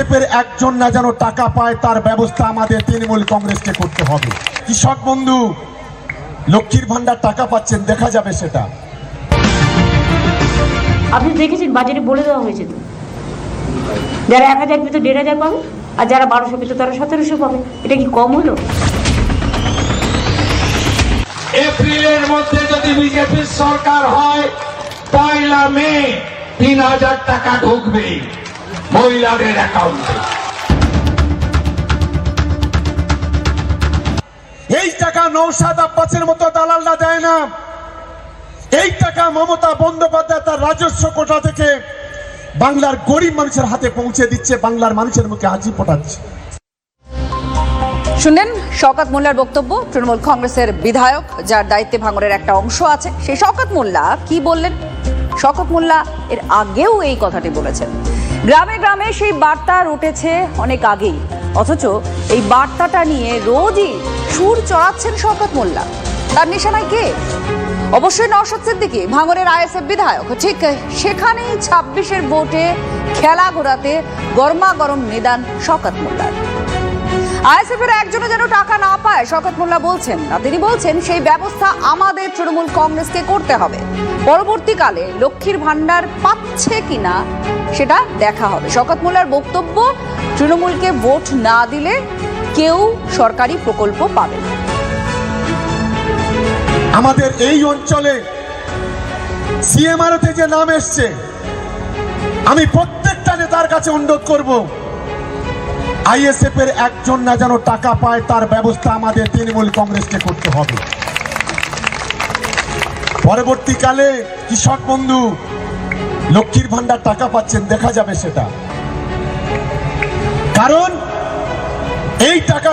আইএসএফের একজন না যেন টাকা পায় তার ব্যবস্থা আমাদের তৃণমূল কংগ্রেসকে করতে হবে। কৃষক বন্ধু লক্ষ্মীর ভান্ডার টাকা পাচ্ছেন, দেখা যাবে সেটা। আপনি দেখেছেন বাজারে বলে দেওয়া হয়েছে তো, যারা 1000 পেত 1500 পাবে, আর যারা 1200 পেত তারা 1700 পাবে। এটা কি কম হলো? এপ্রিলের মধ্যে যদি বিজেপির সরকার হয়, 1 মে 3000 টাকা ঢুকবে মহিলাদের অ্যাকাউন্টে। এই টাকা নওশাদ আব্বাসের মতো দালালরা দেয় না। এই টাকা মমতা বন্দ্যোপাধ্যায় তার রাজস্ব কোটা থেকে বাংলার গরিব মানুষের হাতে পৌঁছে দিচ্ছে, বাংলার মানুষের মুখে হাসি ফোটাচ্ছে। শুনলেন শওকত মোল্লার বক্তব্য। তৃণমূল কংগ্রেসের বিধায়ক, যার দায়িত্বে ভাঙড়ের একটা অংশ আছে, সেই শওকত মোল্লা কি বললেন? শওকত মোল্লা এর আগেও এই কথাটি বলেছেন। গ্রামে গ্রামে সেই বার্তা উঠেছে অনেক আগেই, অথচ এই বার্তাটা নিয়ে রোজই সুর চড়াচ্ছেন শওকত মোল্লা। তার নিশানায় কে? অবশ্যই নওশাদ সিদ্দিকী, ভাঙড়ের আইএসএফ বিধায়ক। ঠিক সেখানেই 26-এর ভোটে খেলা ঘোরাতে গরমা গরম নিদান শওকত মোল্লার। আইএসএফের একজনও যেন টাকা না পায় শওকত মোল্লা বলছেন না। তিনি বলছেন সেই ব্যবস্থা আমাদের তৃণমূল কংগ্রেসকে করতে হবে। পরবর্তীকালে লক্ষ্মীর ভান্ডার পাচ্ছে কিনা সেটা দেখা হবে। শওকত মোল্লার বক্তব্য, তৃণমূলকে ভোট না দিলে কেউ সরকারি প্রকল্প পাবে না। আমাদের এই অঞ্চলে সিএমআরওতে যে নাম এসছে, আমি প্রত্যেকটা নেতার কাছে অনুরোধ করব, আইএসএফ এর একজন না যেন টাকা পায় তার ব্যবস্থা আমাদের তৃণমূল কংগ্রেসকে করতে হবে। পরবর্তীকালে কৃষক বন্ধু লক্ষ্মীর ভান্ডার টাকা পাচ্ছেন, দেখা যাবে সেটা। কারণ এই টাকা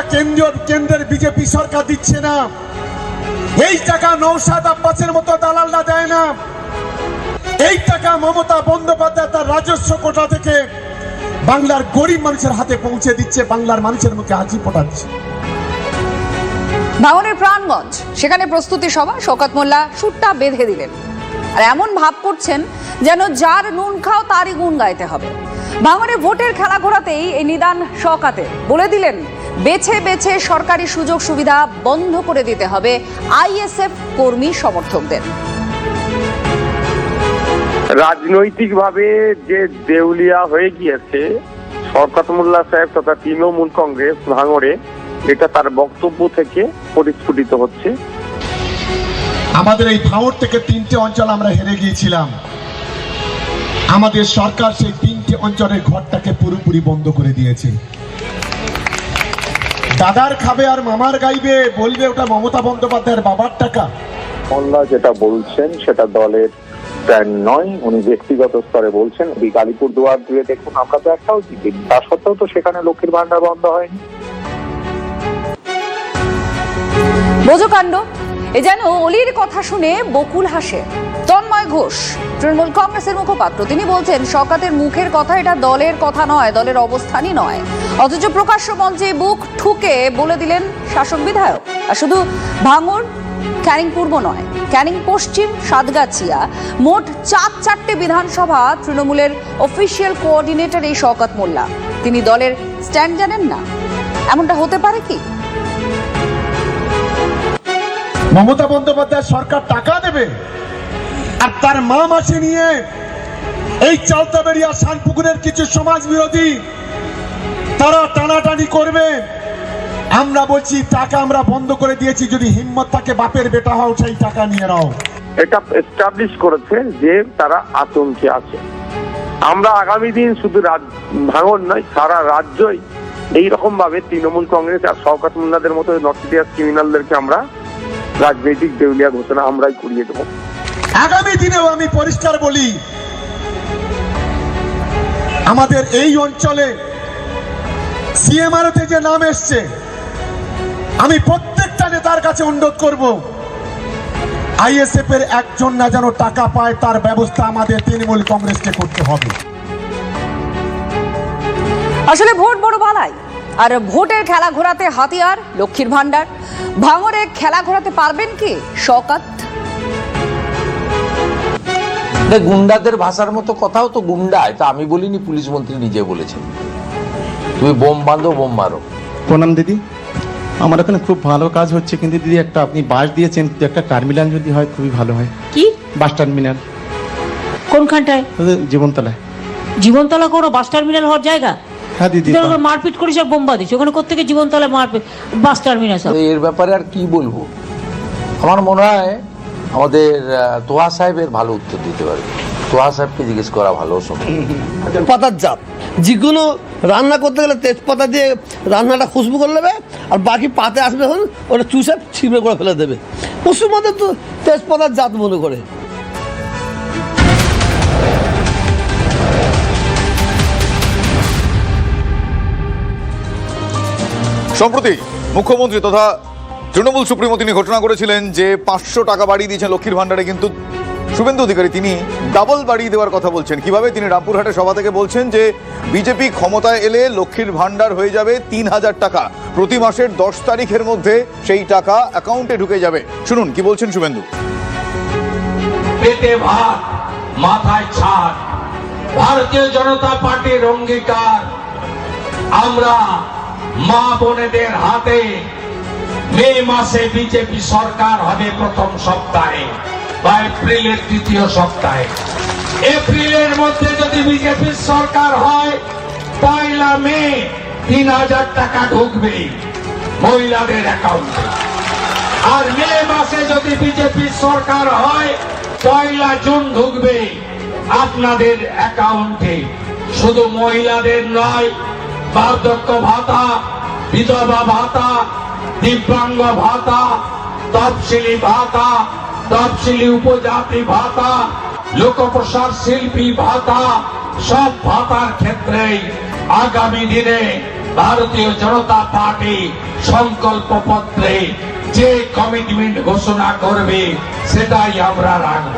কেন্দ্রের বিজেপি সরকার দিচ্ছে না। এই টাকা নওশাদ আব্বাসের মতো দালালরা দেয় না। এই টাকা মমতা বন্দ্যোপাধ্যায় তার রাজস্ব কোটা থেকে বাংলার গরিব মানুষের হাতে পৌঁছে দিচ্ছে, বাংলার মানুষের মুখে হাসি ফোটাচ্ছে। ভাঙড়ের প্রাণগঞ্জ, সেখানে প্রস্তুতি সভা। শওকত মোল্লা সুরটা বেঁধে দিলেন, আর এমন ভাব করছেন যেন যার নুন খাও তারই গুণ গাইতে হবে। ভাঙড়ে ভোটের খেলা ঘোরাতেই এই নিদান শওকতের। বলে দিলেন, বেছে বেছে সরকারি সুযোগ সুবিধা বন্ধ করে দিতে হবে আইএসএফ কর্মী সমর্থকদের। রাজনৈতিকভাবে যে দেউলিয়া হয়ে গিয়েছে শওকত মোল্লা সাহেব তথা তৃণমূল কংগ্রেস ভাঙড়ে, এটা তার বক্তব্য থেকে পরিস্ফুটিত হচ্ছে। আমাদের এই ভাঙড় থেকে 3টে অঞ্চল আমরা হেরে গিয়েছিলাম। আমাদের সরকার সেই 3টে অঞ্চলের ঘরটাকে পুরোপুরি বন্ধ করে দিয়েছে। দাদার খাবে আর মামার গাইবে, বলবে ওটা মমতা বন্দ্যোপাধ্যায়ের বাবার টাকা। মোল্লা যেটা বলছেন সেটা দলের প্ল্যান নয়, উনি ব্যক্তিগত স্তরে বলছেন। আলিপুর দুয়ার দিয়ে দেখুন, আমরা তো একটাও জিতিনি, তা সত্ত্বেও তো সেখানে লক্ষ্মীর ভান্ডার বন্ধ হয়নি। বোঝো কাণ্ড, এ যেন অলির কথা শুনে বকুল হাসে। তন্ময় ঘোষ, তৃণমূল কংগ্রেসের মুখপাত্র, তিনি বলছেন শওকতের মুখের কথা, এটা দলের কথা নয়, দলের অবস্থানই নয়। অথচ প্রকাশ্য মঞ্চে বুক ঠুকে বলে দিলেন শাসক বিধায়ক। আর শুধু ভাঙড়, ক্যানিং পূর্ব নয়, ক্যানিং পশ্চিম, সাতগাছিয়া, মোট 4 বিধানসভা তৃণমূলের অফিসিয়াল কোঅর্ডিনেটর এই শওকত মোল্লা। তিনি দলের স্ট্যান্ড জানেন না? এমনটা হতে পারে কি? মমতা বন্দ্যোপাধ্যায় সরকার টাকা দেবে আর তার মা মাসি নিয়ে এই চালতাবেড়িয়া শানপুকুরের কিছু সমাজ বিরোধী তারা টানাটানি করবে। আমরা বলছি টাকা আমরা বন্ধ করে দিয়েছি, যদি হিম্মত থাকে বাপের বেটা হও, সেই টাকা নিয়ে নাও। এটা এস্টাবলিশ করেছে যে তারা আতঙ্কে আছে। আমরা আগামী দিন শুধু ভাঙড় নয়, সারা রাজ্যই এইরকম ভাবে তৃণমূল কংগ্রেস আর শওকত মোল্লাদের মতো নর্থ ক্রিমিনালদেরকে আমরা রাজনৈতিক দেউলিয়া ঘোষণা আমরাই করিয়ে দেবো। আগামী দিনেও আমি পরিষ্কার বলি, আমাদের এই অঞ্চলে সিএমআরওতে যে নাম এসছে, আমি প্রত্যেকটা নেতার কাছে অনুরোধ করব, আইএসএফ এর একজন না যেন টাকা পায় তার ব্যবস্থা আমাদের তৃণমূল কংগ্রেসকে করতে হবে। আসলে ভোট বড় বালাই, আর ভোটের খেলা ঘোরাতে হাতিয়ার লক্ষ্মীর ভান্ডার। ভাঙড়ে খেলা ঘোরাতে পারবেন কি শওকত? গুন্ডাদের ভাষার মতো কথাও তো গুন্ডা, এটা আমি বলিনি, পুলিশ মন্ত্রী নিজে বলেছেন। তুমি বোম বাঁধো, বোম মারো। প্রণাম দিদি, আমার এখানে খুব ভালো কাজ হচ্ছে, কিন্তু দিদি একটা আপনি বাস দিয়েছেন, কিন্তু একটা টার্মিনাল যদি হয় খুবই ভালো হয়। কি বাস টার্মিনাল কোনখানটায়? জীবনতলায়। জীবনতলা কোনো বাস টার্মিনাল হওয়ার জায়গা? হ্যাঁ দিদি, তুই ওখানে মারপিট করিস আর বোম বাঁধিস, ওখানে কোত্থেকে জীবনতলা মারপিট বাস টার্মিনাল সব? এর ব্যাপারে আর কি বলবো? আমার মনে হয় আমাদের তোহা সাহেবের ভালো উত্তর দিতে পারবে। তোহা সাহেবকে জিজ্ঞেস করা ভালো সময়। পাতার জাত যেগুলো রান্না করতে গেলে তেজপাতা দিয়ে রান্নাটা খুশবু করে নেবে, আর বাকি পাতে আসবে যখন ওটা চুষে ছিঁড়ে করে ফেলে দেবে। পশ্চিমবঙ্গে তো তেজপাতার জাত মনে করে। সম্প্রতি মুখ্যমন্ত্রী তথা তৃণমূল সুপ্রিমো তিনি ঘোষণা করেছিলেন যে 500 টাকা বাড়িয়ে দিয়েছেন লক্ষ্মীর ভান্ডারে, কিন্তু শুভেন্দু অধিকারী তিনি ডাবল বাড়িয়ে দেওয়ার কথা বলছেন। কিভাবে? তিনি রামপুরহাটে সভা থেকে বলছেন যে বিজেপি ক্ষমতায় এলে লক্ষ্মীর ভান্ডার হয়ে যাবে 3000 টাকা, প্রতি মাসের 10 তারিখের মধ্যে সেই টাকা অ্যাকাউন্টে ঢুকে যাবে। শুনুন কি বলছেন শুভেন্দু। পেটে ভাত মাথায় ছাদ, ভারতীয় জনতা পার্টির অঙ্গীকার আমরা মা বোনেদের হাতে মে মাসে বিজেপি সরকার হবে প্রথম সপ্তাহে বা এপ্রিলের তৃতীয় সপ্তাহে। এপ্রিলের মধ্যে যদি বিজেপি সরকার হয়, 1 মে 3000 টাকা ঢুকবে মহিলাদের অ্যাকাউন্টে। আর মে মাসে যদি বিজেপি সরকার হয়, 1 জুন ঢুকবে আপনাদের অ্যাকাউন্টে। শুধু মহিলাদের নয়, বার্ধক্য ভাতা, বিধবা ভাতা, দিব্যাঙ্গ ভাতা, তফসিলি ভাতা, তফসিলি উপজাতি ভাতা, লোকপ্রসার শিল্পী ভাতা, সব ভাতার ক্ষেত্রেই আগামী দিনে ভারতীয় জনতা পার্টি সংকল্প পত্রে যে কমিটমেন্ট ঘোষণা করবে সেটাই আমরা রাখব।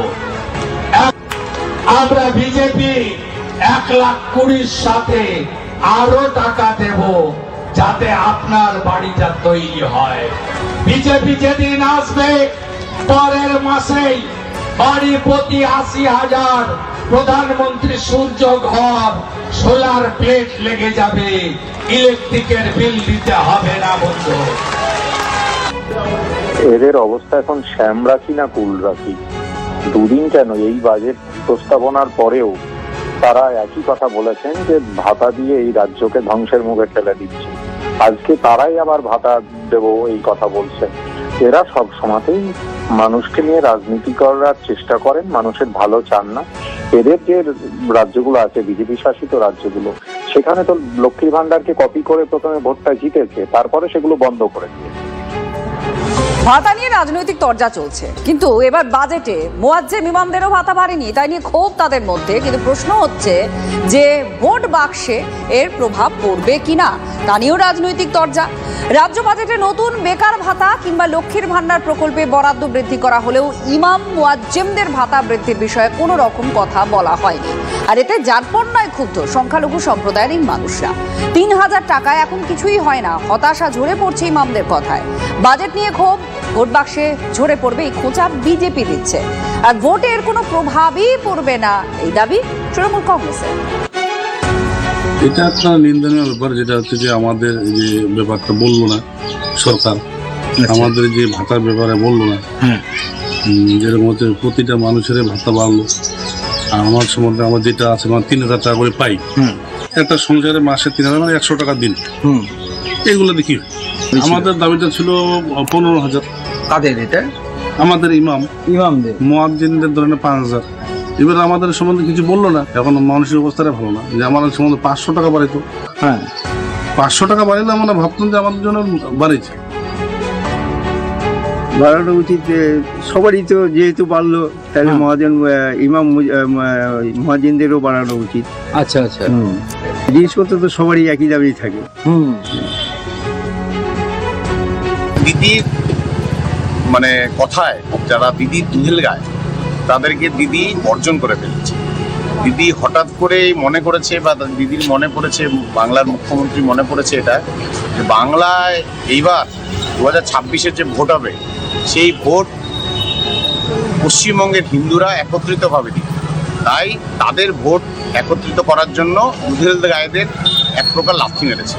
আমরা বিজেপি 1,20,000 সাথে আরো টাকা দেব যাতে আপনার বাড়িটা তৈরি হয়। বিজেপি যেদিন আসবে পরের মাসেই বাড়ি প্রতি 80,000 প্রধানমন্ত্রী সূর্য ঘর, সোলার প্লেট লেগে যাবে, ইলেকট্রিকের বিল দিতে হবে না বন্ধু। এদের অবস্থা এখন শ্যাম রাখি না কুল রাখি। দুদিন কেন, এই বাজেট প্রস্তাবনার পরেও তারা একই কথা বলেছেন যে ভাতা দিয়ে এই রাজ্যকে ধ্বংসের মুখে ঠেলে দিচ্ছে। আজকে তারাই আবার ভাতা দেব এই কথা বলছে। এরা সব সময়তেই মানুষকে নিয়ে রাজনীতি করার চেষ্টা করেন, মানুষের ভালো চান না। এদের যে রাজ্যগুলো আছে বিজেপি শাসিত রাজ্যগুলো, সেখানে তো লক্ষ্মীর ভান্ডারকে কপি করে প্রথমে ভোটটা জিতেছে, তারপরে সেগুলো বন্ধ করে দিয়েছে। ভাতা নিয়ে রাজনৈতিক তরজা চলছে, কিন্তু এবার বাজেটে মুয়াজ্জেম ইমামদেরও ভাতা বাড়েনি, তাই নিয়ে ক্ষোভ তাদের মধ্যে। কিন্তু প্রশ্ন হচ্ছে যে ভোট বাক্সে এর প্রভাব পড়বে কিনা, তা নিয়েও রাজনৈতিক তরজা। রাজ্য বাজেটে নতুন বেকার ভাতা কিংবা লক্ষ্মীর ভান্ডার প্রকল্পে বরাদ্দ বৃদ্ধি করা হলেও ইমাম মুয়াজ্জেমদের ভাতা বৃদ্ধির বিষয়ে কোনো রকম কথা বলা হয়নি। আর এতে যারপন্যায় ক্ষুব্ধ সংখ্যালঘু সম্প্রদায়ের এই মানুষরা। 3000 টাকায় এখন কিছুই হয় না, হতাশা ঝরে পড়ছে ইমামদের কথায়। বাজেট নিয়ে ক্ষোভ, ভোট বাক্সে ঝরে পড়বে এই খোঁচা বিজেপি দিচ্ছে, আর ভোটের কোনো প্রভাবই পড়বে না এই দাবি তৃণমূল কংগ্রেসের। এটা একটা নিন্দনীয় ব্যাপার, যেটা হচ্ছে যে আমাদের যে ব্যাপারটা বললো না সরকার, আমাদের যে ভাতার ব্যাপারে বললো না, যেরকম হচ্ছে প্রতিটা মানুষের ভাতা বাড়লো। আর আমার সম্বন্ধে আমার যেটা আছে, আমার 3000 টাকা করে পাই, একটা সংসারে মাসে 3000 মানে 100 টাকা দিন, এগুলো দেখি। আমাদের দাবিটা ছিল 15,000। কাদের এটা? আমাদের ইমামদের মুয়াজ্জিনদের ধরেন 5,000। এবার আমাদের সম্বন্ধে কিছু বললো না। এখন মানুষের অবস্থাটা ভালো না, যে আমাদের সম্বন্ধে 500 টাকা বাড়িত। হ্যাঁ, 500 টাকা বাড়িলে আমরা ভাবতাম যে আমাদের জন্য বাড়িছে। বাড়ানো উচিত, সবারই তো যেহেতু বাড়লো, তাহলে ইমাম মুয়াজ্জিনদেরও বাড়ানো উচিত। আচ্ছা আচ্ছা, জিনিসপত্র তো সবারই একই দামেই থাকে। দিদির মানে কথায় যারা দিদির দুহেল গায় তাদেরকে দিদি বর্জন করে ফেলেছে। দিদি হঠাৎ করে মনে করেছে, বা দিদির মনে পড়েছে, বাংলার মুখ্যমন্ত্রী মনে পড়েছে এটা, যে বাংলায় এইবার 2026-এর যে ভোট হবে, সেই ভোট পশ্চিমবঙ্গের হিন্দুরা একত্রিতভাবে দিবে। তাই তাদের ভোট একত্রিত করার জন্য দুধেল গায়েদের এক প্রকার লাথি মেরেছে।